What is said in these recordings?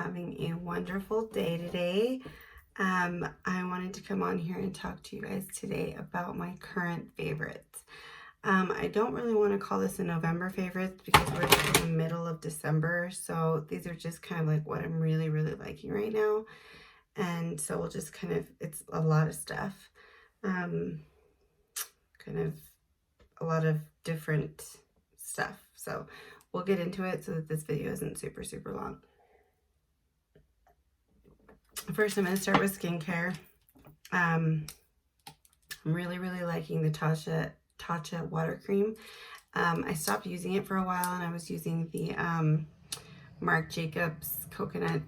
having a wonderful day today. I wanted to come on here and talk to you guys today about my current favorites. I don't really want to call this a November favorites because we're in the middle of December, so these are just kind of like what I'm really liking right now. And so we'll just kind of, it's a lot of stuff, kind of a lot of different stuff. So we'll get into it so that this video isn't super long. First, I'm going to start with skincare. I'm really liking the Tatcha water cream. I stopped using it for a while and I was using the Marc Jacobs coconut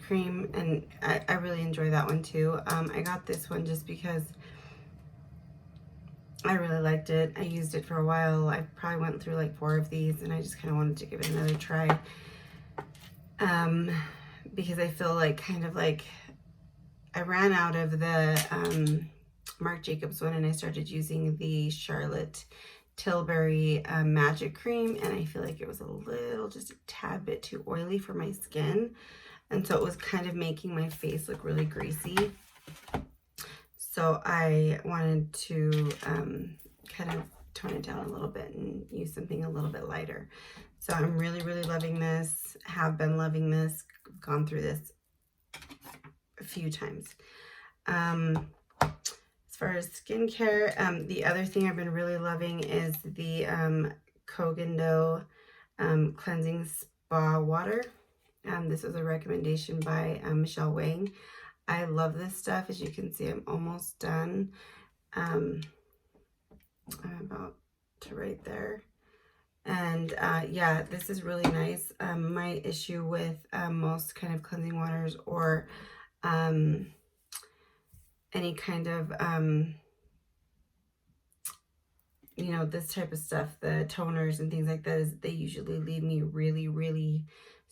cream, and I really enjoy that one too. I got this one just because I really liked it. I used it for a while. I probably went through like 4 of these and I just kind of wanted to give it another try. Because I feel like kind of like I ran out of the Marc Jacobs one and I started using the Charlotte Tilbury Magic Cream, and I feel like it was a little, just a tad bit too oily for my skin, and so it was kind of making my face look really greasy. So I wanted to kind of tone it down a little bit and use something a little bit lighter. So I'm really loving this, have been loving this, gone through this a few times. As far as skincare, the other thing I've been really loving is the Kogan Do Cleansing Spa Water. This was a recommendation by Michelle Wang. I love this stuff. As you can see, I'm almost done. I'm about to right there. And yeah, this is really nice. My issue with most kind of cleansing waters or any kind of you know, this type of stuff, the toners and things like that, is they usually leave me really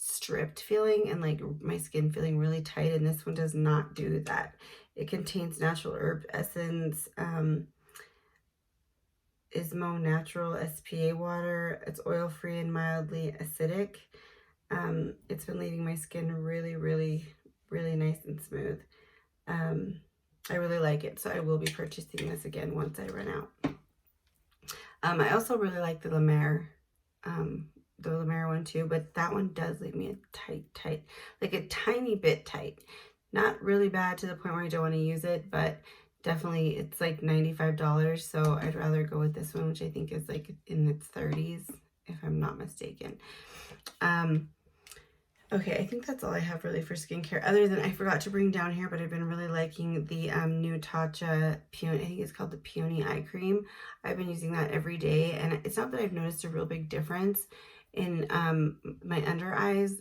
stripped feeling and like my skin feeling really tight, and this one does not do that. It contains natural herb essence, Ismo Natural SPA water. It's oil free and mildly acidic. It's been leaving my skin really nice and smooth. I really like it, so I will be purchasing this again once I run out. I also really like the La Mer one too, but that one does leave me a tight, like a tiny bit tight. Not really bad to the point where I don't want to use it, but definitely it's like $95, so I'd rather go with this one, which I think is like in its 30s, if I'm not mistaken. Okay, I think that's all I have really for skincare, other than I forgot to bring down here, but I've been really liking the new Tatcha Peony. I think it's called the Peony Eye Cream. I've been using that every day, and it's not that I've noticed a real big difference in my under eyes,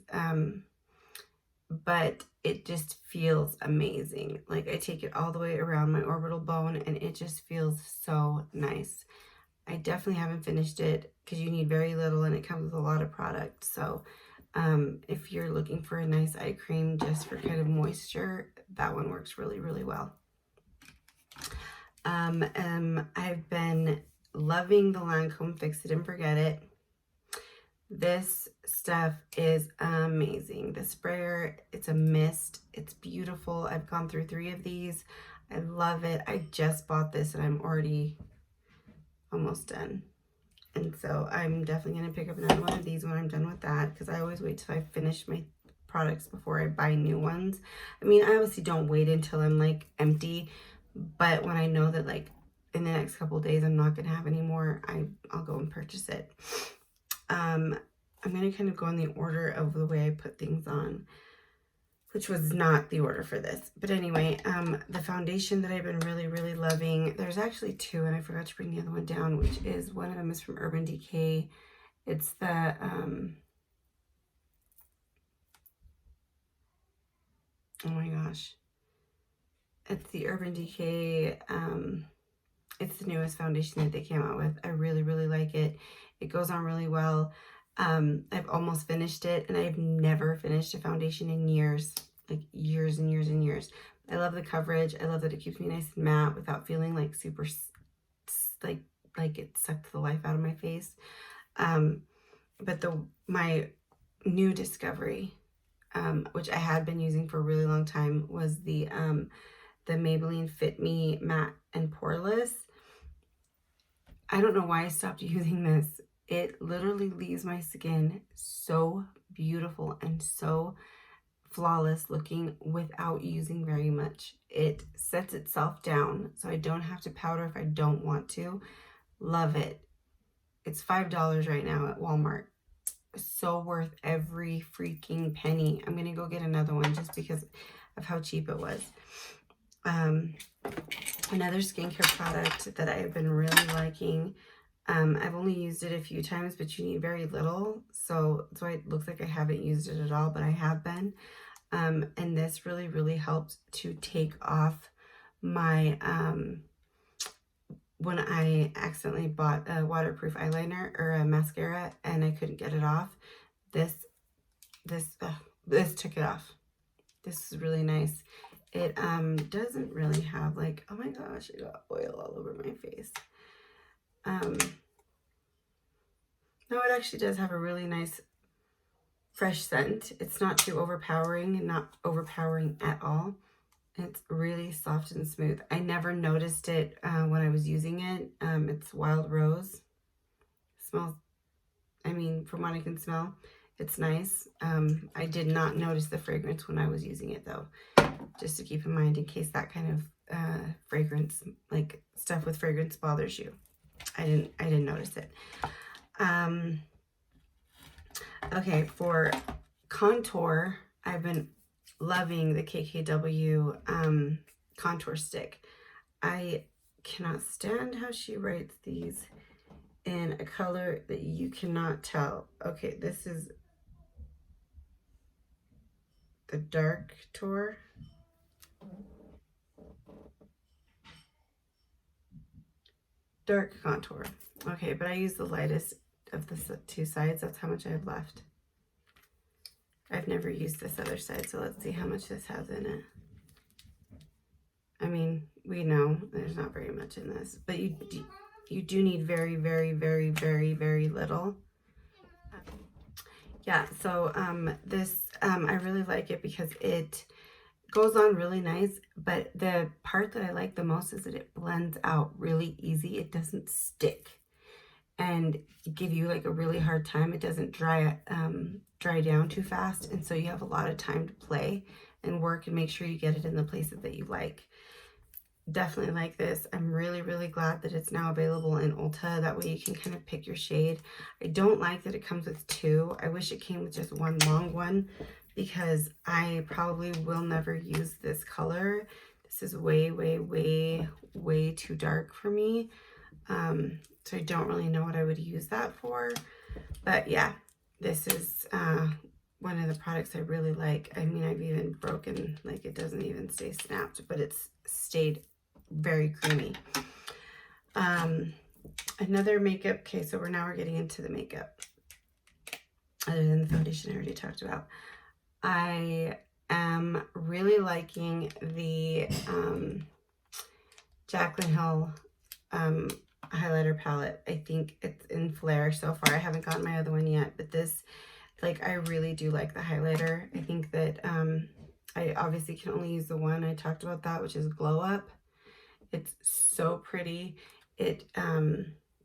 but it just feels amazing. Like I take it all the way around my orbital bone, and it just feels so nice. I definitely haven't finished it because you need very little, and it comes with a lot of product, so if you're looking for a nice eye cream just for kind of moisture, that one works really well. I've been loving the Lancome Fix It and Forget It. This stuff is amazing. The sprayer, it's a mist. It's beautiful. I've gone through 3 of these. I love it. I just bought this and I'm already almost done. And so I'm definitely going to pick up another one of these when I'm done with that, because I always wait till I finish my products before I buy new ones. I mean, I obviously don't wait until I'm like empty, but when I know that like in the next couple of days I'm not going to have any more, I'll go and purchase it. I'm going to kind of go in the order of the way I put things on, which was not the order for this. But anyway, the foundation that I've been really loving, there's actually 2, and I forgot to bring the other one down, which is, one of them is from Urban Decay. It's the, oh my gosh. It's the Urban Decay, it's the newest foundation that they came out with. I really like it. It goes on really well. I've almost finished it, and I've never finished a foundation in years, like years and years. I love the coverage. I love that it keeps me nice and matte without feeling like super, like it sucked the life out of my face. But my new discovery, which I had been using for a really long time, was the Maybelline Fit Me Matte and Poreless. I don't know why I stopped using this. It literally leaves my skin so beautiful and so flawless looking without using very much. It sets itself down, so I don't have to powder if I don't want to. Love it. It's $5 right now at Walmart. So worth every freaking penny. I'm gonna go get another one just because of how cheap it was. Another skincare product that I've been really liking. I've only used it a few times, but you need very little, so that's why it looks like I haven't used it at all, but I have been. And this really helped to take off my when I accidentally bought a waterproof eyeliner or a mascara and I couldn't get it off. This took it off. This is really nice. It doesn't really have like, oh my gosh, I got oil all over my face. No, it actually does have a really nice fresh scent. It's not too overpowering and not overpowering at all. It's really soft and smooth. I never noticed it when I was using it. It's Wild Rose. Smells, I mean, from what I can smell, it's nice. I did not notice the fragrance when I was using it though, just to keep in mind in case that kind of fragrance, like stuff with fragrance, bothers you. I didn't notice it. Okay, for contour, I've been loving the KKW contour stick. I cannot stand how she writes these in a color that you cannot tell. Okay, this is the dark tour. Dark contour. Okay, but I use the lightest of the two sides. That's how much I have left. I've never used this other side, so let's see how much this has in it. I mean, we know there's not very much in this, but you do need very little. Yeah, so this, I really like it because it goes on really nice, but the part that I like the most is that it blends out really easy. It doesn't stick and give you like a really hard time. It doesn't dry down too fast, and so you have a lot of time to play and work and make sure you get it in the places that you like. Definitely like this. I'm really glad that it's now available in Ulta. That way you can kind of pick your shade. I don't like that it comes with two. I wish it came with just one long one because I probably will never use this color. This is way too dark for me. So I don't really know what I would use that for. But yeah, this is one of the products I really like. I mean, I've even broken, like it doesn't even stay snapped, but it's stayed very creamy. Another makeup, okay, so we're getting into the makeup. Other than the foundation I already talked about. I am really liking the Jaclyn Hill highlighter palette. I think it's in Flare so far. I haven't gotten my other one yet, but this, like, I really do like the highlighter. I think that I obviously can only use the one. I talked about that, which is Glow Up. It's so pretty. It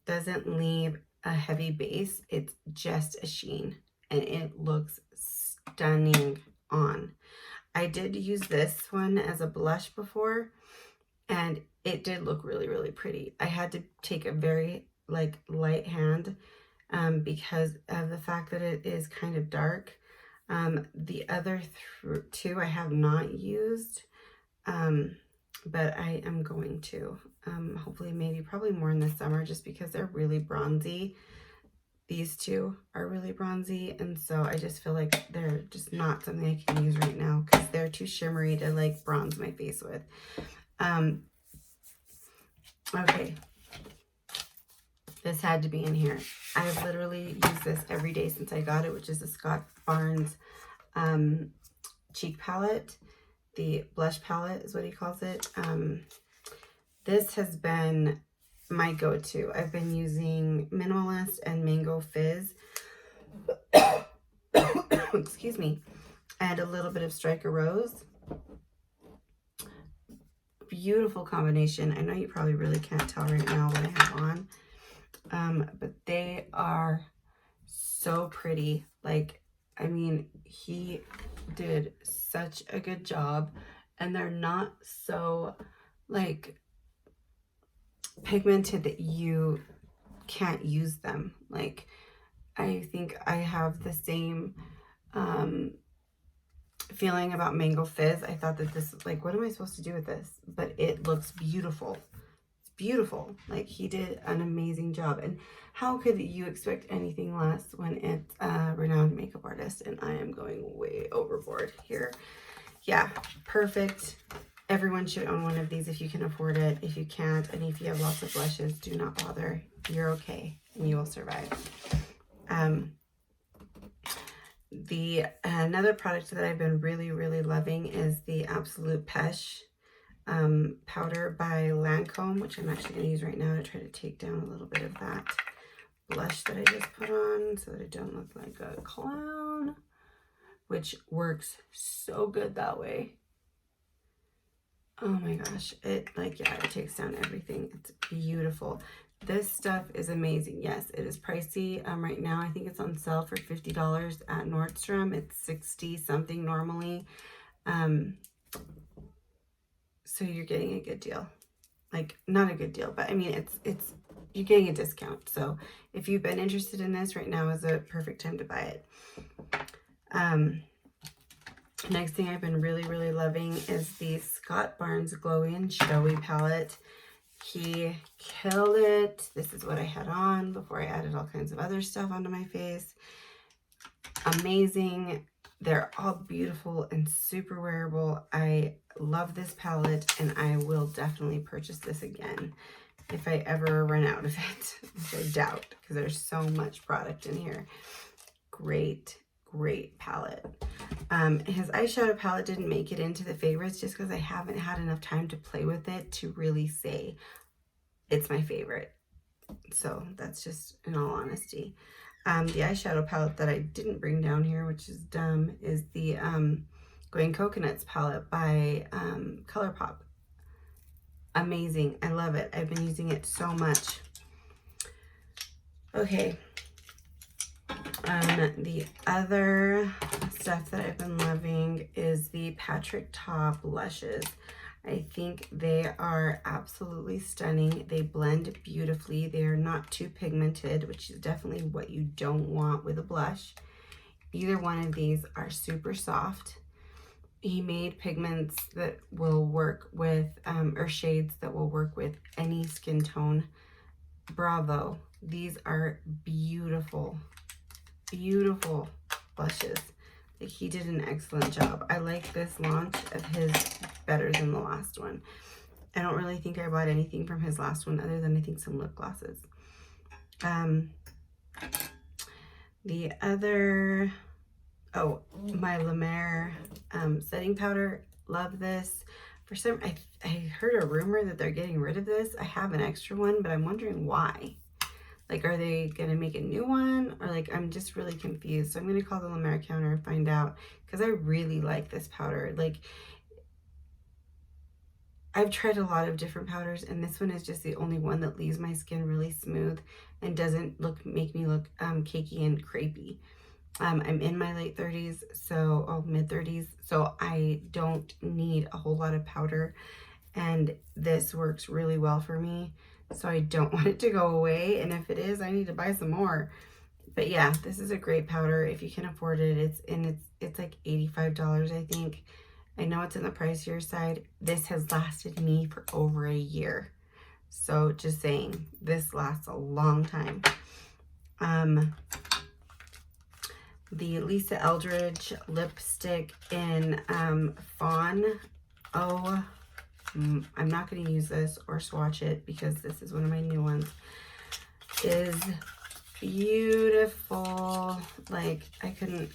doesn't leave a heavy base. It's just a sheen, and it looks stunning on. I did use this one as a blush before, and it did look really pretty. I had to take a very like light hand because of the fact that it is kind of dark. The other two I have not used, but I am going to. Hopefully, probably more in the summer, just because they're really bronzy. These two are really bronzy, and so I just feel like they're just not something I can use right now because they're too shimmery to like bronze my face with. Okay, this had to be in here. I have literally used this every day since I got it, which is the Scott Barnes cheek palette. The blush palette is what he calls it. This has been my go-to. I've been using Minimalist and Mango Fizz. Excuse me. and a little bit of Striker Rose. Beautiful combination. I know you probably really can't tell right now what I have on, but they are so pretty. Like, I mean, he did such a good job, and they're not so like pigmented that you can't use them. Like, I think I have the same feeling about Mango Fizz. I thought that this, like, what am I supposed to do with this? But it looks beautiful. It's beautiful. Like, he did an amazing job. And how could you expect anything less when it's a renowned makeup artist? And I am going way overboard here. Yeah, perfect. Everyone should own one of these if you can afford it. If you can't, and if you have lots of blushes, do not bother. You're okay, and you will survive. Another product that I've been really loving is the Absolute Pesh powder by Lancome, which I'm actually going to use right now to try to take down a little bit of that blush that I just put on so that I don't look like a clown, which works so good that way. Oh my gosh, it takes down everything. It's beautiful. This stuff is amazing. Yes, it is pricey. Right now, I think it's on sale for $50 at Nordstrom. It's 60 something normally. So you're getting a good deal. Like, not a good deal, but I mean, it's you're getting a discount. So if you've been interested in this, right now is a perfect time to buy it. Next thing I've been really loving is the Scott Barnes Glowy and Showy palette. He killed it. This is what I had on before I added all kinds of other stuff onto my face. Amazing. They're all beautiful and super wearable. I love this palette, and I will definitely purchase this again if I ever run out of it, which I doubt because there's so much product in here. Great palette. His eyeshadow palette didn't make it into the favorites just because I haven't had enough time to play with it to really say it's my favorite. So that's just in all honesty. The eyeshadow palette that I didn't bring down here, which is dumb, is the Going Coconuts palette by ColourPop. Amazing. I love it. I've been using it so much. Okay. The other stuff that I've been loving is the Patrick Ta blushes. I think they are absolutely stunning. They blend beautifully. They are not too pigmented, which is definitely what you don't want with a blush. Either one of these are super soft. He made pigments that will work with, or shades that will work with any skin tone. Bravo. These are beautiful blushes. Like, he did an excellent job. I like this launch of his better than the last one. I don't really think I bought anything from his last one other than I think some lip glosses. The other, my La Mer setting powder. Love this. For some, I heard a rumor that they're getting rid of this. I have an extra one, but I'm wondering why. Like, are they going to make a new one? Or, like, I'm just really confused. So I'm going to call the La Mer counter and find out, because I really like this powder. Like, I've tried a lot of different powders, and this one is just the only one that leaves my skin really smooth and doesn't make me look cakey and crepey. I'm in my late 30s, so mid 30s, so I don't need a whole lot of powder, and this works really well for me. So I don't want it to go away, and if it is, I need to buy some more. But yeah, this is a great powder if you can afford it. It's like $85, I think. I know it's in the pricier side. This has lasted me for over a year. So just saying, this lasts a long time. The Lisa Eldridge lipstick in Fawn. I'm not going to use this or swatch it because this is one of my new ones. Is beautiful. Like, I didn't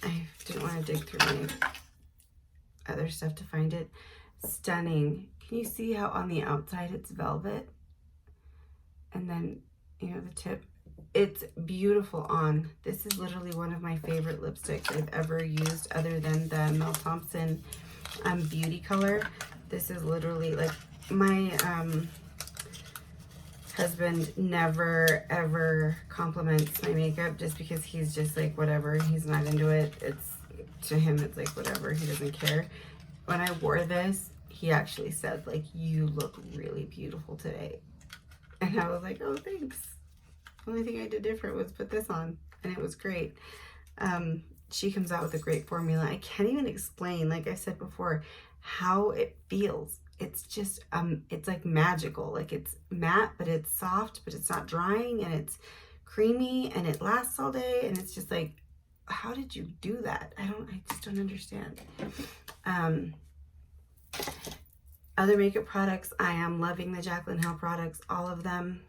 want to dig through my other stuff to find it. Stunning. Can you see how on the outside it's velvet? And then, you know, the tip It's beautiful on. This is literally one of my favorite lipsticks I've ever used other than the Mel Thompson Beauty Color. This is literally like my husband never ever compliments my makeup just because he's just like whatever. He's not into it. It's to him it's like whatever. He doesn't care. When I wore this, he actually said like, you look really beautiful today. And I was like, oh, thanks. Only thing I did different was put this on, and it was great. She comes out with a great formula. I can't even explain, like I said before, how it feels. It's just, it's like magical. Like it's matte, but it's soft, but it's not drying, and it's creamy, and it lasts all day, and it's just like, how did you do that? I just don't understand. Other makeup products, I am loving the Jaclyn Hill products, all of them.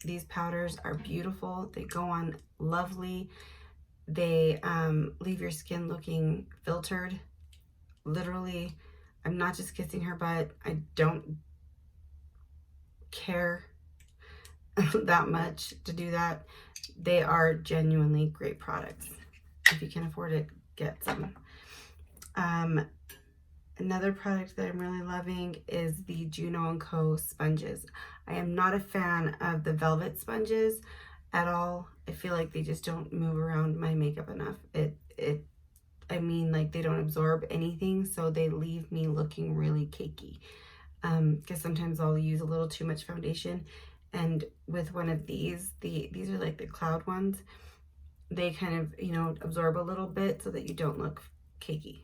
These powders are beautiful. They go on lovely. They leave your skin looking filtered. Literally, I'm not just kissing her butt. I don't care that much to do that. They are genuinely great products. If you can afford it, get some. Another product that I'm really loving is the Juno & Co. sponges. I am not a fan of the velvet sponges at all. I feel like they just don't move around my makeup enough. I mean, like they don't absorb anything, so they leave me looking really cakey. Because sometimes I'll use a little too much foundation, and with one of these are like the cloud ones. They kind of, you know, absorb a little bit so that you don't look cakey.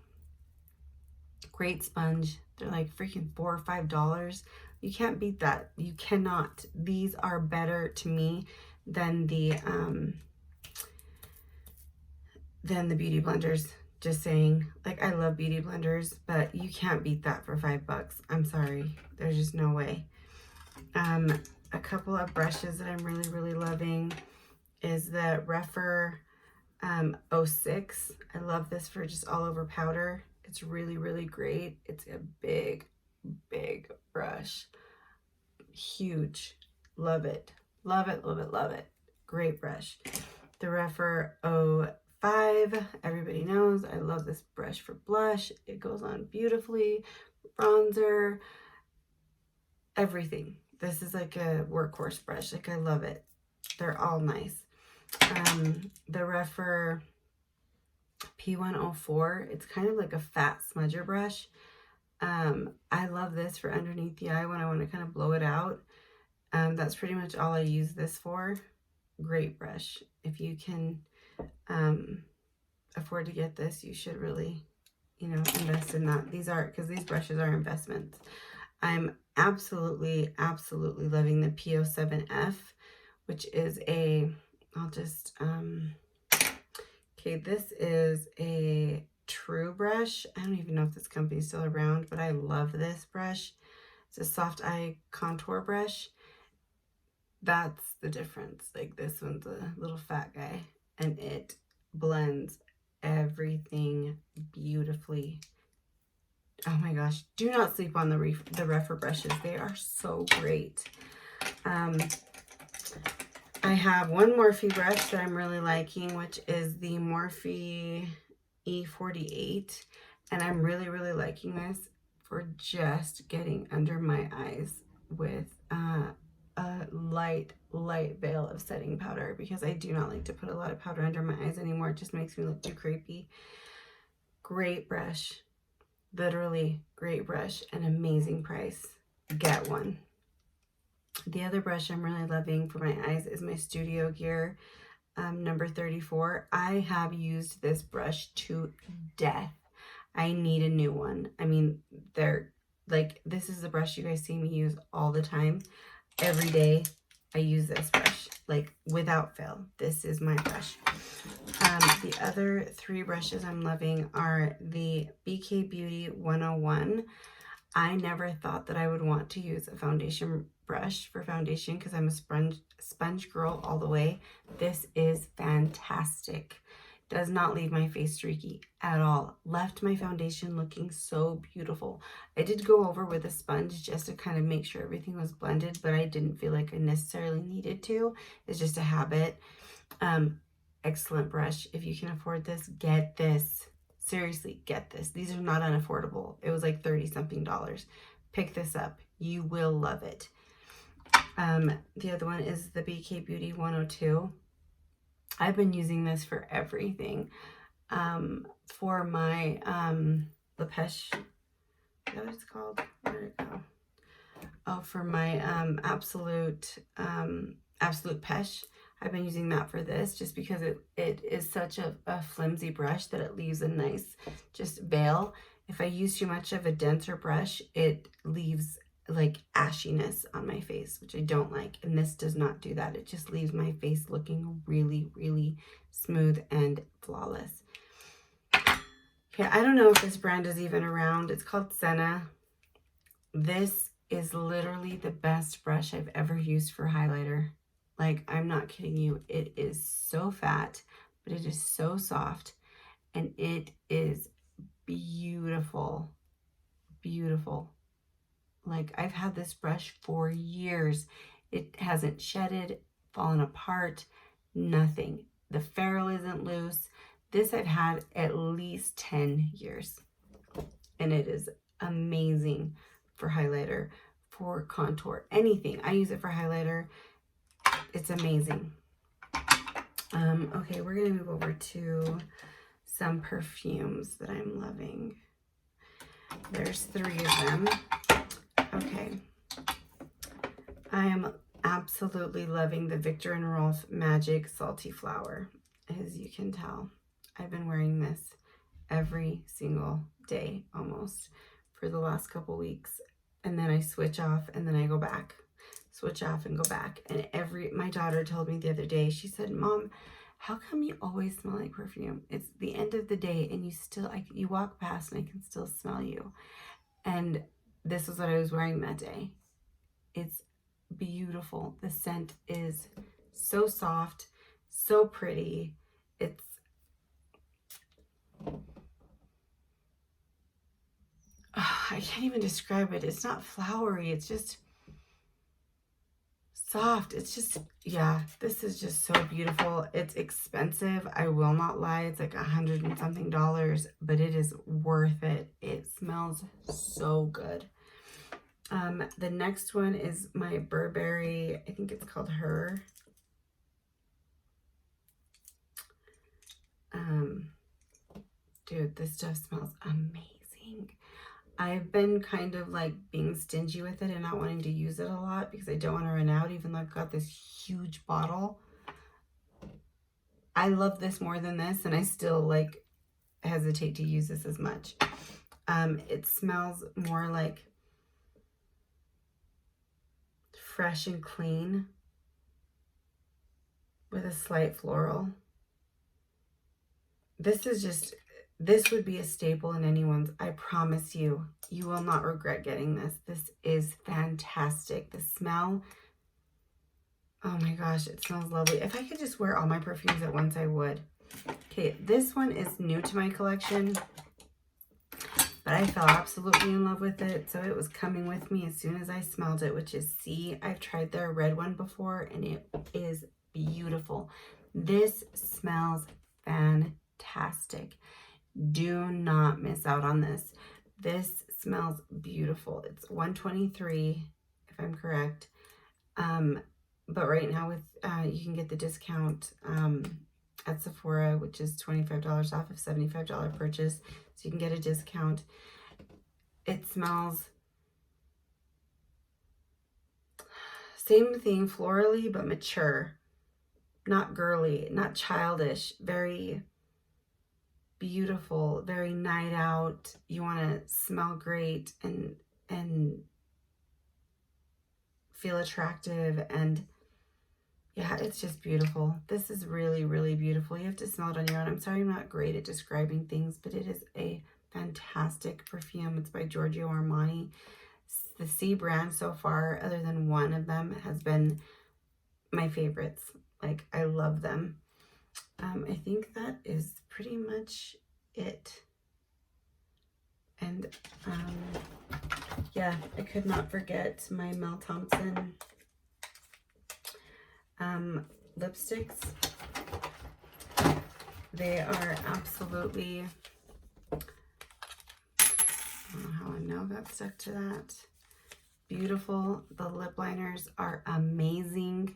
Great sponge. They're like freaking $4 or $5. You can't beat that. You cannot. These are better to me than the beauty blenders. Just saying. Like, I love beauty blenders, but you can't beat that for $5. I'm sorry. There's just no way. A couple of brushes that I'm really, really loving is the Rephr 06. I love this for just all over powder. It's really, really great. It's a big, big brush. Huge. Love it. Love it, love it, love it. Great brush. The Rephr 05. Everybody knows I love this brush for blush. It goes on beautifully. Bronzer. Everything. This is like a workhorse brush. Like, I love it. They're all nice. The Rephr P104, it's kind of like a fat smudger brush. I love this for underneath the eye when I want to kind of blow it out. That's pretty much all I use this for. Great brush. If you can afford to get this, you should really, you know, invest in that. Because these brushes are investments. I'm absolutely, absolutely loving the P07F, which is okay, this is a True brush. I don't even know if this company's still around, but I love this brush. It's a soft eye contour brush. That's the difference. Like, this one's a little fat guy, and it blends everything beautifully. Oh my gosh, do not sleep on the Rephr brushes. They are so great. I have one Morphe brush that I'm really liking, which is the Morphe E48. And I'm really, really liking this for just getting under my eyes with a light veil of setting powder, because I do not like to put a lot of powder under my eyes anymore. It just makes me look too creepy. Great brush. Literally great brush. An amazing price. Get one. The other brush I'm really loving for my eyes is my Studio Gear number 34. I have used this brush to death. I need a new one. I mean, they're like, this is the brush you guys see me use all the time. Every day I use this brush, like without fail. This is my brush. The other three brushes I'm loving are the BK Beauty 101. I never thought that I would want to use a foundation brush for foundation because I'm a sponge girl all the way. This is fantastic. Does not leave my face streaky at all. Left my foundation looking so beautiful. I did go over with a sponge just to kind of make sure everything was blended, but I didn't feel like I necessarily needed to. It's just a habit. Excellent brush. If you can afford this, get this. Seriously, get this. These are not unaffordable. It was like 30 something dollars. Pick this up. You will love it. The other one is the BK Beauty 102. I've been using this for everything. For my Lapesh, is that what it's called? Where did it go? Oh, for my Absolute Pesh. I've been using that for this just because it is such a flimsy brush that it leaves a nice just veil. If I use too much of a denser brush, it leaves like ashiness on my face, which I don't like. And this does not do that. It just leaves my face looking really, really smooth and flawless. Okay, I don't know if this brand is even around. It's called Senna. This is literally the best brush I've ever used for highlighter. Like, I'm not kidding you. It is so fat, but it is so soft, and it is beautiful, beautiful. Like, I've had this brush for years. It hasn't shedded, fallen apart, nothing. The ferrule isn't loose. This I've had at least 10 years, and it is amazing for highlighter, for contour, anything. I use it for highlighter. It's amazing. Okay, we're gonna move over to some perfumes that I'm loving. There's 3 of them. Okay. I am absolutely loving the Viktor and Rolf Magic Salty Flower. As you can tell, I've been wearing this every single day almost for the last couple weeks. And then I switch off and then I go back. Switch off and go back. And my daughter told me the other day, she said, Mom, how come you always smell like perfume? It's the end of the day and you walk past and I can still smell you. And this is what I was wearing that day. It's beautiful. The scent is so soft, so pretty. It's I can't even describe it. It's not flowery. It's just soft. It's just, yeah, this is just so beautiful. It's expensive. I will not lie. It's like $100 and something, but it is worth it. It smells so good. The next one is my Burberry, I think it's called Her. Dude, this stuff smells amazing. I've been kind of like being stingy with it and not wanting to use it a lot because I don't want to run out, even though I've got this huge bottle. I love this more than this, and I still like hesitate to use this as much. It smells more like fresh and clean with a slight floral. This would be a staple in anyone's. I promise you, you will not regret getting this. This is fantastic. The smell, oh my gosh, it smells lovely. If I could just wear all my perfumes at once, I would. Okay, this one is new to my collection, but I fell absolutely in love with it. So it was coming with me as soon as I smelled it, which is C. I've tried their red one before, and it is beautiful. This smells fantastic. Do not miss out on this. This smells beautiful. It's $123 if I'm correct. But right now with you can get the discount at Sephora, which is $25 off of $75 purchase. So you can get a discount. It smells same thing, florally but mature. Not girly, not childish, very beautiful, very night out. You want to smell great and feel attractive, and yeah, it's just beautiful. This is really, really beautiful. You have to smell it on your own. I'm sorry I'm not great at describing things, but it is a fantastic perfume. It's by Giorgio Armani. The C brand so far, other than one of them, has been my favorites. Like, I love them. I think that is pretty much it. And yeah, I could not forget my Mel Thompson lipsticks. They are absolutely, I don't know how a nail got stuck to that. Beautiful. The lip liners are amazing.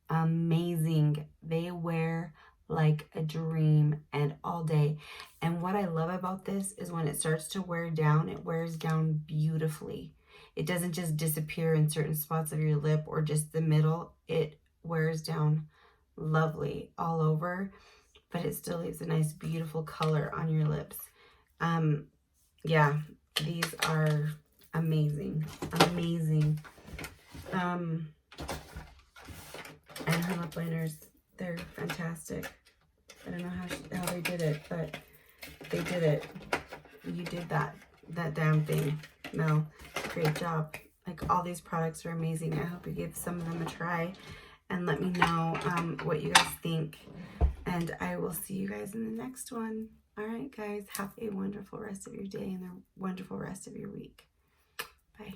Amazing. They wear like a dream and all day. And what I love about this is when it starts to wear down, it wears down beautifully. It doesn't just disappear in certain spots of your lip or just the middle. It wears down lovely all over, but it still leaves a nice beautiful color on your lips. Yeah, these are amazing. Amazing. And her lip liners, they're fantastic. I don't know how they did it, but they did it. You did that damn thing. No, great job. Like, all these products are amazing. I hope you give some of them a try and let me know what you guys think. And I will see you guys in the next one. All right, guys, have a wonderful rest of your day and a wonderful rest of your week. Bye.